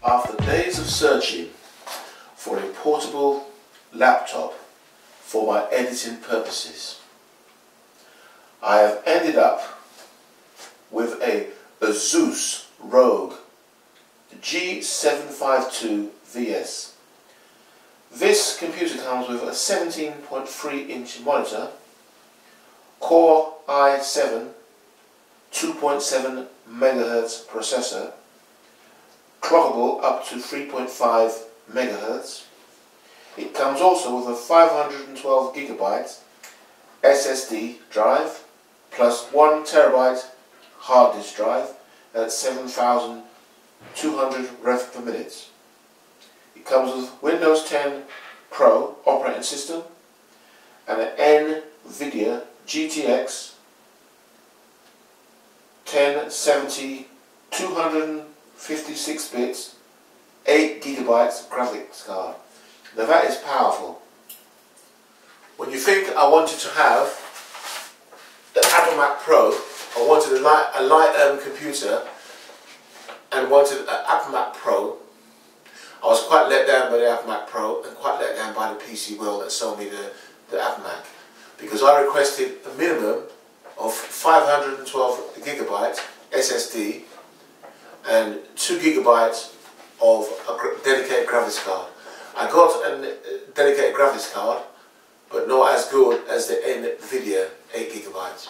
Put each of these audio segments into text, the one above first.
After days of searching for a portable laptop for my editing purposes, I have ended up with a Asus Rog G752Vs. This computer comes with a 17.3-inch monitor, Core i7 2.7 MHz processor, clockable up to 3.5 MHz. It comes also with a 512 GB SSD drive plus 1 TB hard disk drive at 7,200 rev per minute. It comes with Windows 10 Pro operating system and an NVIDIA GTX 1070 256 bits 8 GB graphics card. Now that is powerful. When you think I wanted to have the Apple Mac Pro, I wanted a light computer and wanted an Apple Mac Pro, I was quite let down by the Apple Mac Pro and quite let down by the PC world that sold me the Apple Mac, because I requested a minimum of 512 GB SSD and 2 GB of a dedicated graphics card. I got a dedicated graphics card, but not as good as the NVIDIA 8 GB.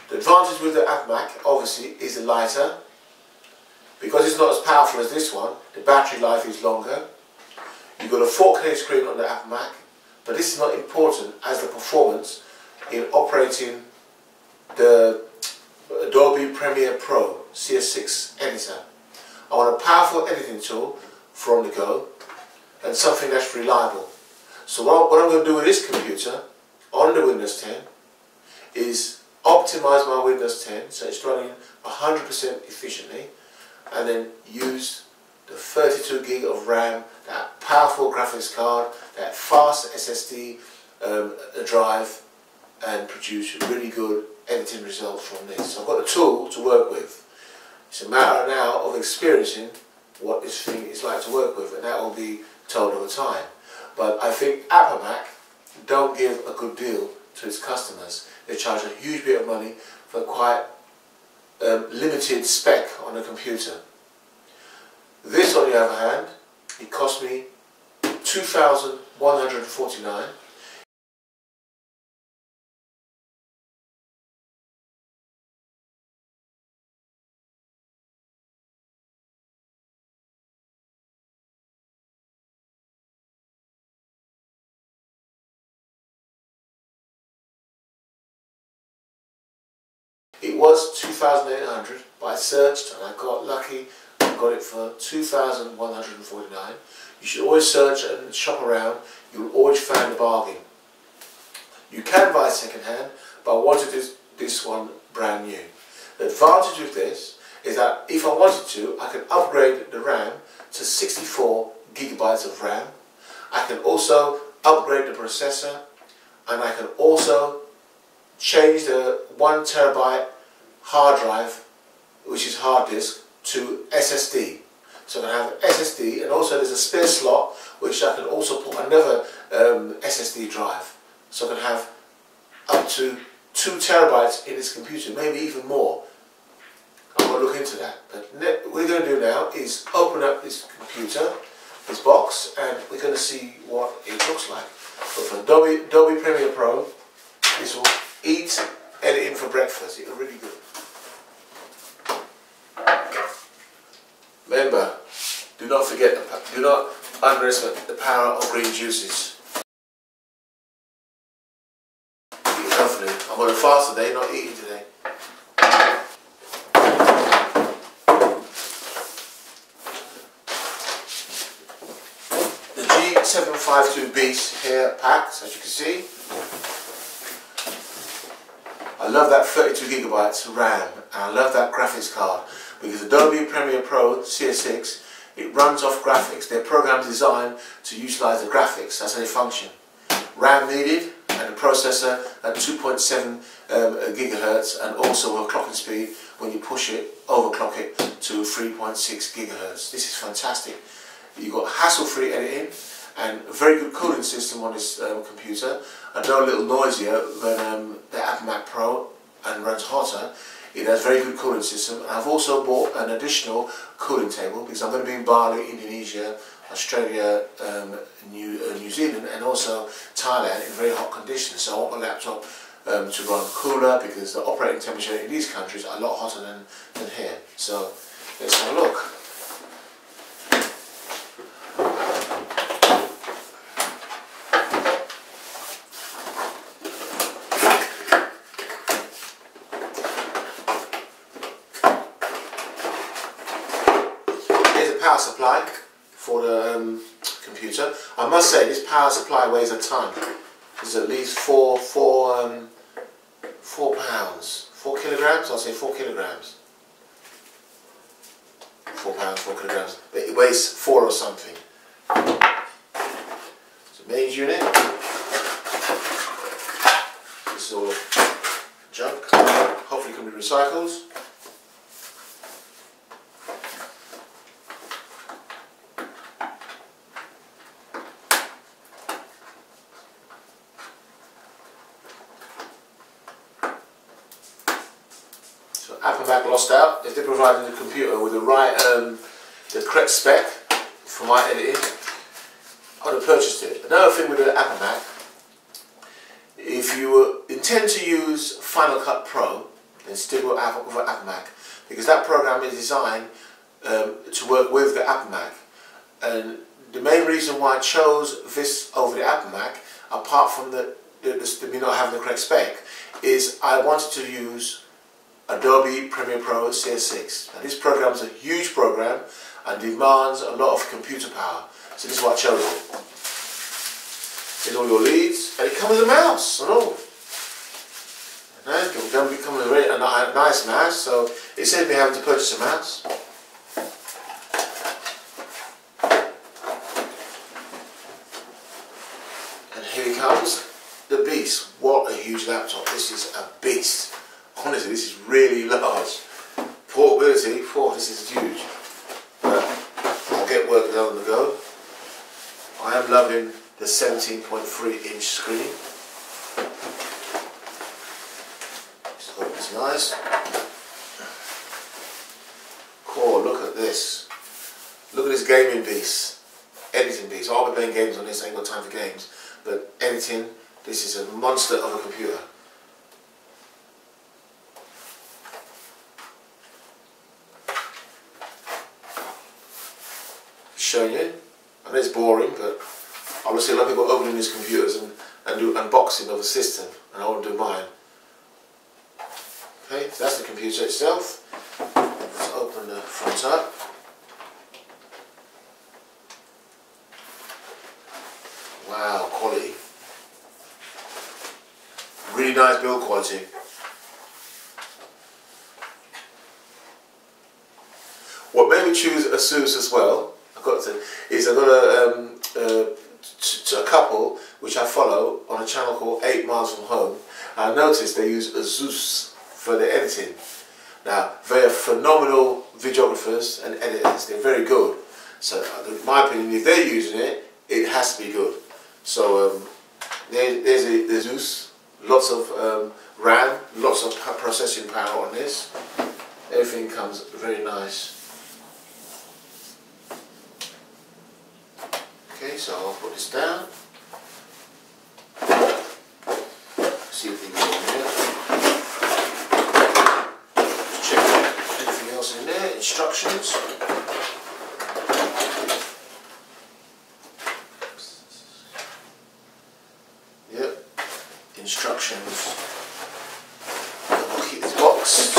The advantage with the Apple Mac obviously is the lighter. Because it's not as powerful as this one, the battery life is longer. You've got a 4K screen on the Apple Mac, but this is not important as the performance in operating the Adobe Premiere Pro CS6 editor. I want a powerful editing tool from the go and something that's reliable. So what I'm going to do with this computer on the Windows 10 is optimize my Windows 10 so it's running 100% efficiently, and then use the 32 gig of RAM, that powerful graphics card, that fast SSD drive, and produce really good editing results from this. So I've got a tool to work with. It's a matter now of experiencing what this thing is like to work with, and that will be told over time. But I think Apple Mac don't give a good deal to its customers. They charge a huge bit of money for quite limited spec on a computer. This, on the other hand, it cost me $2,149. It was $2,800, but I searched and I got lucky. I got it for $2,149. You should always search and shop around. You'll always find a bargain. You can buy second hand, but I wanted this one brand new. The advantage with this is that if I wanted to, I can upgrade the RAM to 64 gigabytes of RAM. I can also upgrade the processor, and I can also change the 1 terabyte hard drive, which is hard disk, to SSD. So I can have SSD, and also there's a spare slot which I can also put another SSD drive. So I can have up to 2 terabytes in this computer, maybe even more. I'm going to look into that. But what we're going to do now is open up this computer, this box, and we're going to see what it looks like. But for Adobe Premiere Pro, this will eat editing for breakfast. It's really good. Remember, do not underestimate the power of green juices. Eat healthily. I'm going to fast today, not eating today. 752Vs here packed, as you can see. I love that 32GB RAM, and I love that graphics card because Adobe Premiere Pro CS6, it runs off graphics. Their program is designed to utilize the graphics. That's how they function. RAM needed, and the processor at 2.7 gigahertz, and also a clocking speed when you push it, overclock it to 3.6 gigahertz. This is fantastic. You've got hassle-free editing and a very good cooling system on this computer. Although a little noisier than the Apple Mac Pro and runs hotter, it has a very good cooling system. I've also bought an additional cooling table because I'm going to be in Bali, Indonesia, Australia, New Zealand, and also Thailand in very hot conditions. So I want my laptop to run cooler because the operating temperature in these countries are a lot hotter than here. So let's have a look. Power supply for the computer. I must say this power supply weighs a ton. It's at least 4 pounds, 4 kilograms. I'll say 4 kilograms. 4 pounds, 4 kilograms. But it weighs 4 or something. It's a mains unit. This is all junk. Hopefully it can be recycled. So Apple Mac lost out. If they provided the computer with the right, the correct spec for my editing, I would have purchased it. Another thing with the Apple Mac, if you intend to use Final Cut Pro, then stick with Apple Mac, because that program is designed to work with the Apple Mac. And the main reason why I chose this over the Apple Mac, apart from me not having the correct spec, is I wanted to use Adobe Premiere Pro CS6. Now this program is a huge program and demands a lot of computer power. So this is why I chose it. Here's all your leads, and it comes with a mouse and all. It comes with a very nice mouse, so it saves me having to purchase a mouse. And here it comes, the beast. What a huge laptop. This is a beast. Honestly, this is really large. Portability, this is huge. But I'll get work done on the go. I am loving the 17.3-inch screen. So it's nice. Cool, look at this. Look at this gaming beast. Editing beast. I'll be playing games on this, I ain't got time for games. But editing, this is a monster of a computer. Showing you. I know it's boring, but obviously a lot of people opening these computers and do unboxing of the system, and I want to do mine. Okay, so that's the computer itself. Let's open the front up. Wow, quality. Really nice build quality. What made me choose Asus as well, I've got a couple which I follow on a channel called 8 Miles From Home. I noticed they use Asus for their editing. Now, they're phenomenal videographers and editors. They're very good. So, in my opinion, if they're using it, it has to be good. So, there's Asus. Lots of RAM, lots of processing power on this. Everything comes very nice. Okay, so I'll put this down. See if we can go in here. Check anything else in there. Instructions. Yep. Instructions. I'll keep this box.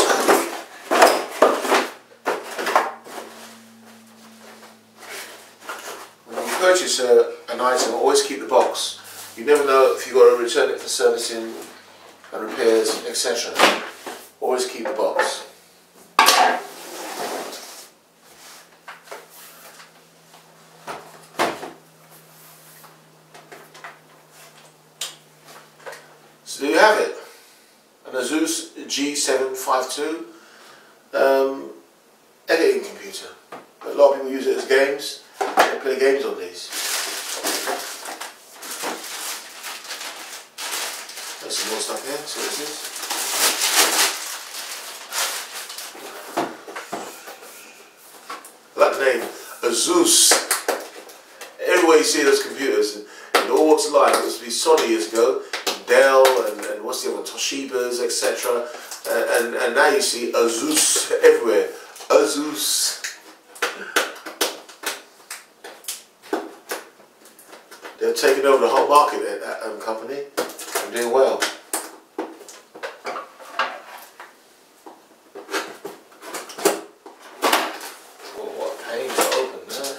purchase an item, always keep the box. You never know if you've got to return it for servicing and repairs, etc. Always keep the box. So there you have it, an Asus G752 editing computer. A lot of people use it as games. They play games on these. There's some more stuff here. See what this is. I like the name Asus. Everywhere you see those computers, in all walks of life, it used to be Sony years ago, Dell, and what's the other one, Toshiba's, etc. And now you see Asus everywhere. Asus. They've taken over the whole market at that company and doing well. Oh, what a pain to open that.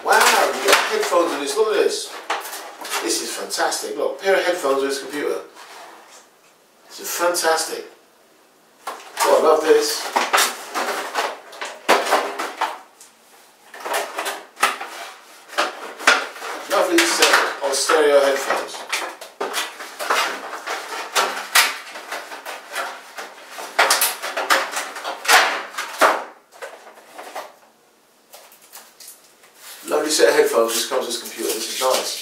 Wow, you get headphones on this. Look at this. This is fantastic. Look, a pair of headphones on this computer. It's fantastic. Oh, I love this. Lovely set of stereo headphones. Lovely set of headphones. This comes with this computer. This is nice.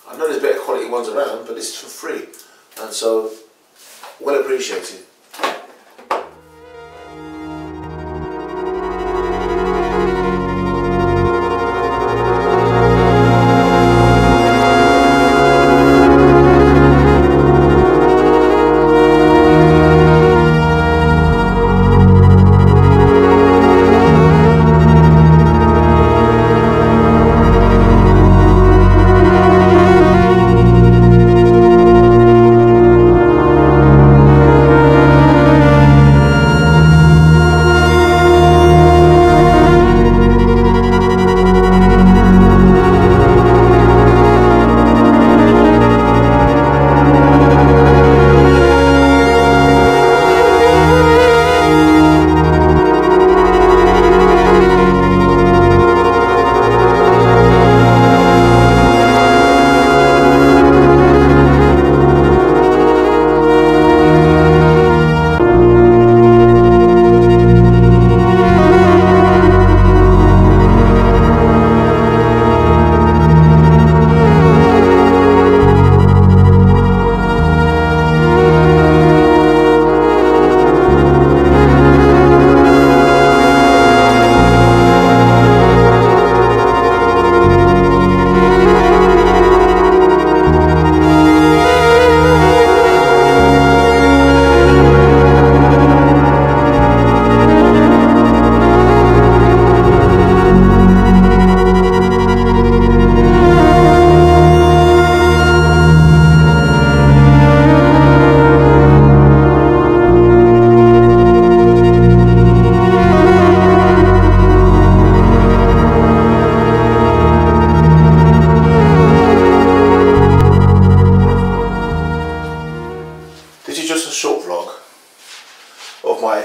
I know there's better quality ones around, but this is for free. And so, well appreciated.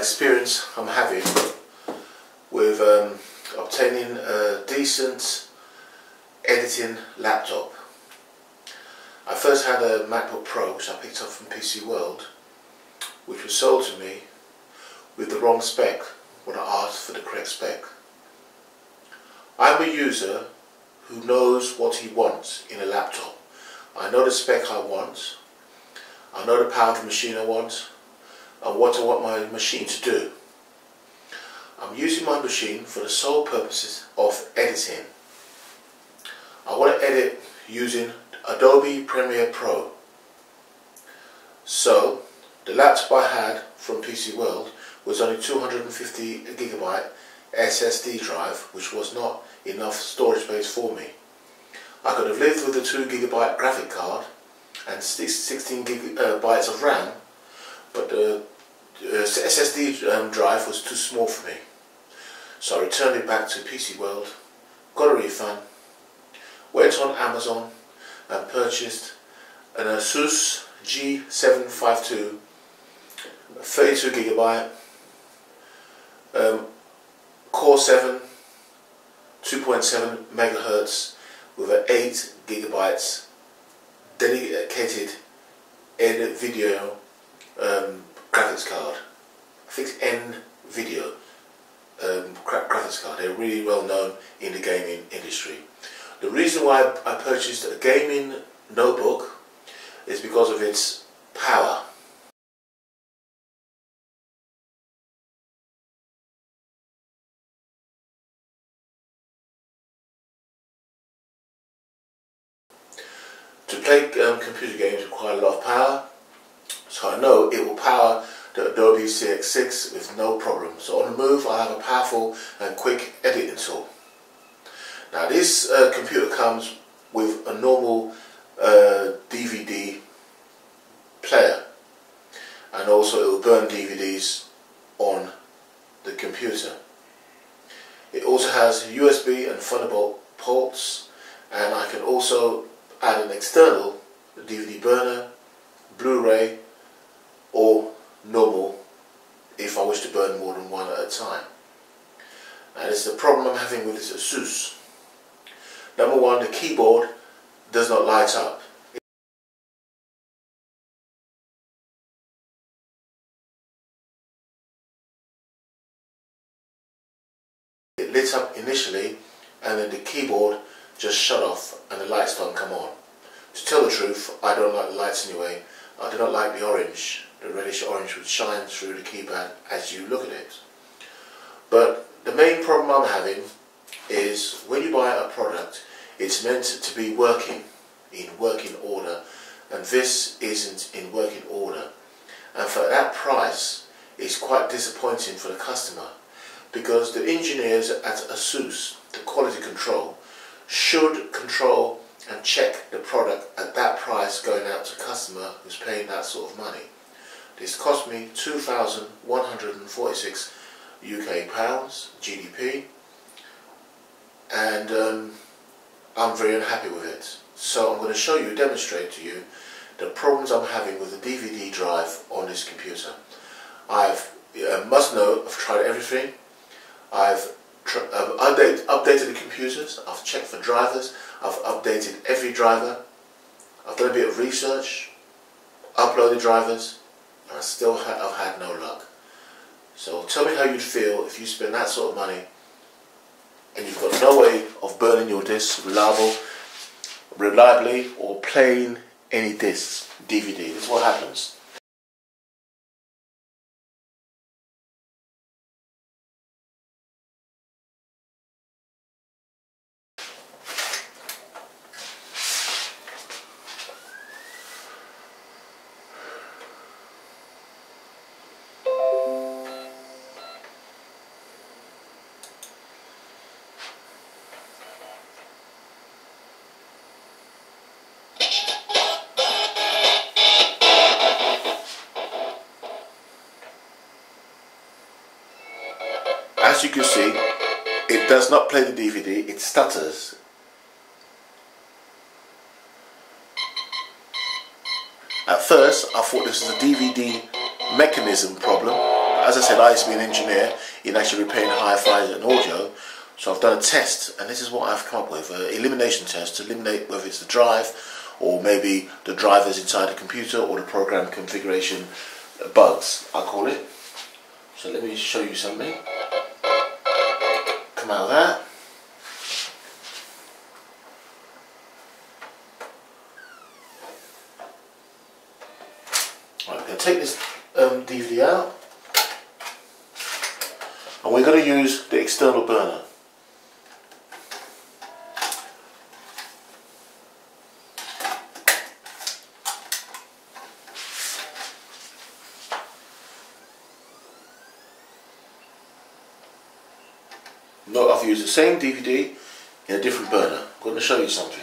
experience I'm having with obtaining a decent editing laptop. I first had a MacBook Pro which I picked up from PC World, which was sold to me with the wrong spec when I asked for the correct spec. I'm a user who knows what he wants in a laptop. I know the spec I want, I know the power of the machine I want, and what I want my machine to do. I'm using my machine for the sole purposes of editing. I want to edit using Adobe Premiere Pro. So the laptop I had from PC World was only 250GB SSD drive, which was not enough storage space for me. I could have lived with a 2GB graphic card and 16 gigabytes of RAM, but the SSD drive was too small for me. So I returned it back to PC World, got a refund, went on Amazon and purchased an Asus G752 32 gigabyte Core 7 2.7 megahertz with an 8 gigabytes dedicated NVIDIA graphics card. I think it's NVIDIA graphics card. They're really well known in the gaming industry. The reason why I purchased a gaming notebook is because of its power. To play computer games require a lot of power, so I know it will power the Adobe CX6 with no problem. So on the move I have a powerful and quick editing tool. Now this computer comes with a normal DVD player, and also it will burn DVDs on the computer. It also has USB and Thunderbolt ports, and I can also add an external DVD burner, Blu-ray, or normal if I wish to burn more than one at a time. And it's the problem I'm having with this Asus. Number one, the keyboard does not light up. It lit up initially, and then the keyboard just shut off and the lights don't come on. To tell the truth, I don't like the lights anyway. I do not like the orange, the reddish orange which shines through the keypad as you look at it. But the main problem I'm having is when you buy a product, it's meant to be working, in working order, and this isn't in working order. And for that price, it's quite disappointing for the customer, because the engineers at Asus, the quality control, should control and check the product at that price going out to customer who's paying that sort of money. This cost me £2,146 UK pounds GDP, and I'm very unhappy with it. So I'm going to show you, demonstrate to you the problems I'm having with the DVD drive on this computer. Must know, I've tried everything. I've updated the computers, I've checked for drivers, I've updated every driver, I've done a bit of research, uploaded drivers, and I've had no luck. So tell me how you'd feel if you spend that sort of money and you've got no way of burning your discs reliably or playing any discs, DVD. This is what happens. As you can see, it does not play the DVD, it stutters. At first I thought this was a DVD mechanism problem, but as I said, I used to be an engineer in actually repairing hi-fi and audio, so I've done a test, and this is what I've come up with, an elimination test to eliminate whether it's the drive or maybe the drivers inside the computer or the program configuration bugs, I call it. So let me show you something. Come out of that. Right, we're going to take this DVD out, and we're going to use the external burner. No, I've used the same DVD in a different burner. I'm going to show you something.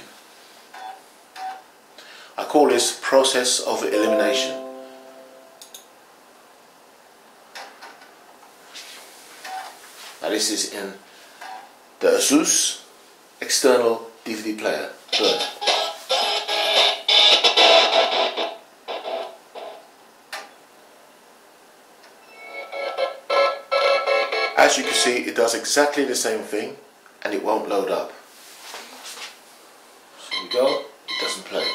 I call this process of elimination. Now this is in the Asus external DVD player burner. As you can see, it does exactly the same thing and it won't load up. So here we go, it doesn't play.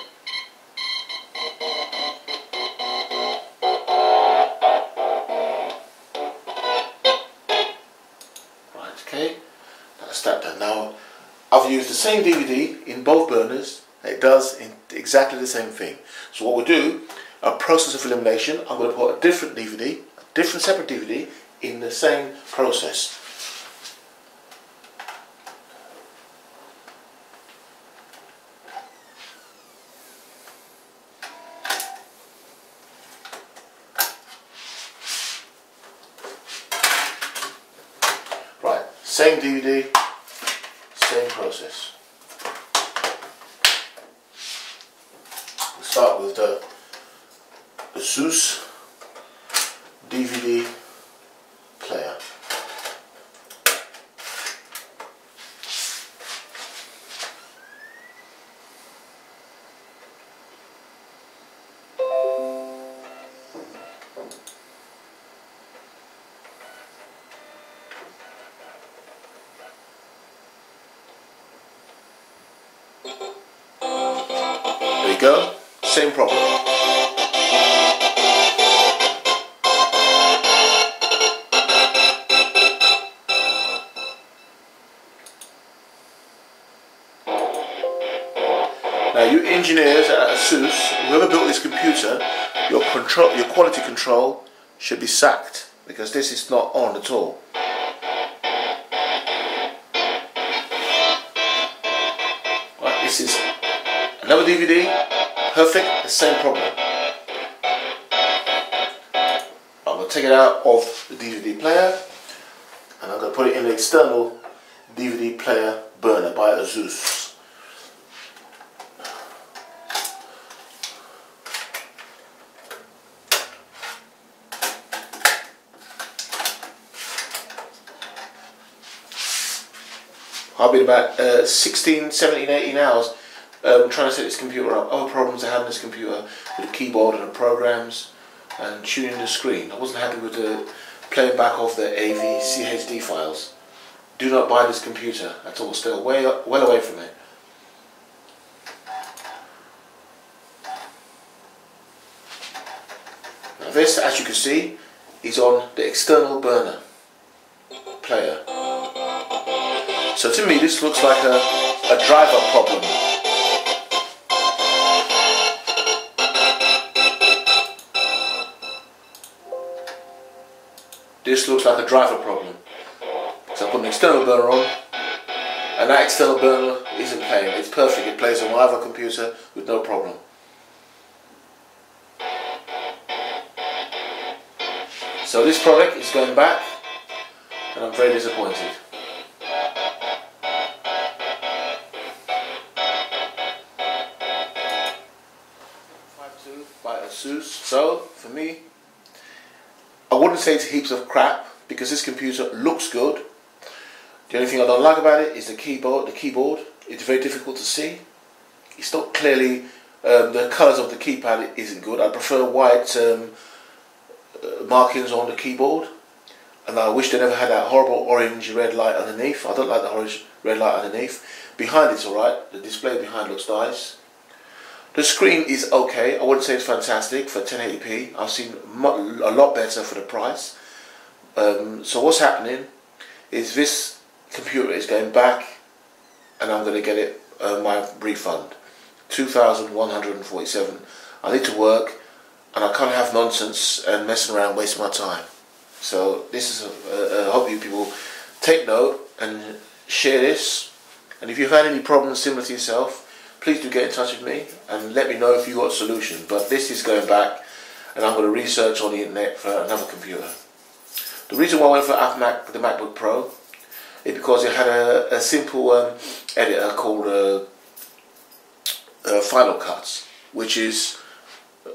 Right, okay, that's that done. Now, I've used the same DVD in both burners. It does exactly the same thing. So what we'll do, a process of elimination, I'm going to put a different DVD, a different separate DVD in the same process. Right, same DVD, same process. We'll start with the Asus DVD player. There you go, same problem. Now you engineers at Asus, whoever built this computer, your quality control should be sacked, because this is not on at all. Right, this is another DVD, perfect, the same problem. I'm going to take it out of the DVD player and I'm going to put it in the external DVD player burner by Asus. I've been about 16, 17, 18 hours trying to set this computer up. Other problems I had on this computer with the keyboard and the programs and tuning the screen. I wasn't happy with the playing back of the AV CHD files. Do not buy this computer at all. Stay well away from it. Now this, as you can see, is on the external burner player. So to me this looks like a driver problem. This looks like a driver problem. So I put an external burner on and that external burner isn't playing. It's perfect. It plays on my other computer with no problem. So this product is going back and I'm very disappointed. By Asus. So for me, I wouldn't say it's heaps of crap because this computer looks good. The only thing I don't like about it is the keyboard. It's very difficult to see. It's not clearly the colours of the keypad isn't good. I prefer white markings on the keyboard, and I wish they never had that horrible orange red light underneath. I don't like the orange red light underneath. Behind it's alright. The display behind looks nice. The screen is okay. I wouldn't say it's fantastic for 1080p. I've seen a lot better for the price. So what's happening is this computer is going back and I'm going to get it my refund. 2,147. I need to work and I can't have nonsense and messing around wasting my time. So this is I hope you people take note and share this. And if you've had any problems similar to yourself, please do get in touch with me and let me know if you got a solution. But this is going back and I'm going to research on the internet for another computer. The reason why I went for the MacBook Pro is because it had a simple editor called Final Cut, which is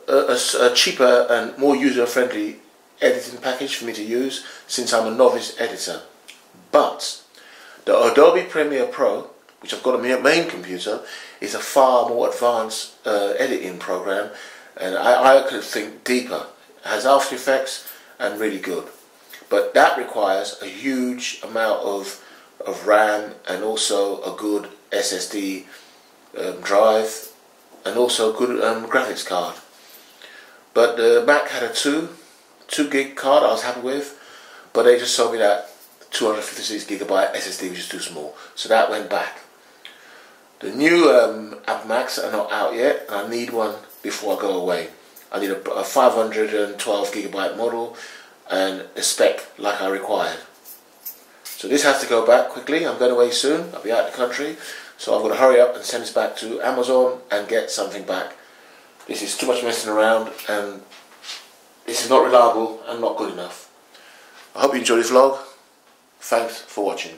a cheaper and more user-friendly editing package for me to use since I'm a novice editor. But the Adobe Premiere Pro, which I've got on my main computer, is a far more advanced editing program, and I could think deeper. It has After Effects and really good. But that requires a huge amount of RAM and also a good SSD drive and also a good graphics card. But the Mac had a 2 gig card I was happy with, but they just told me that 256GB SSD was just too small, so that went back. The new Apple Macs are not out yet, and I need one before I go away. I need a 512GB model and a spec like I required. So this has to go back quickly. I'm going away soon. I'll be out of the country, so I'm going to hurry up and send this back to Amazon and get something back. This is too much messing around, and this is not reliable and not good enough. I hope you enjoyed this vlog. Thanks for watching.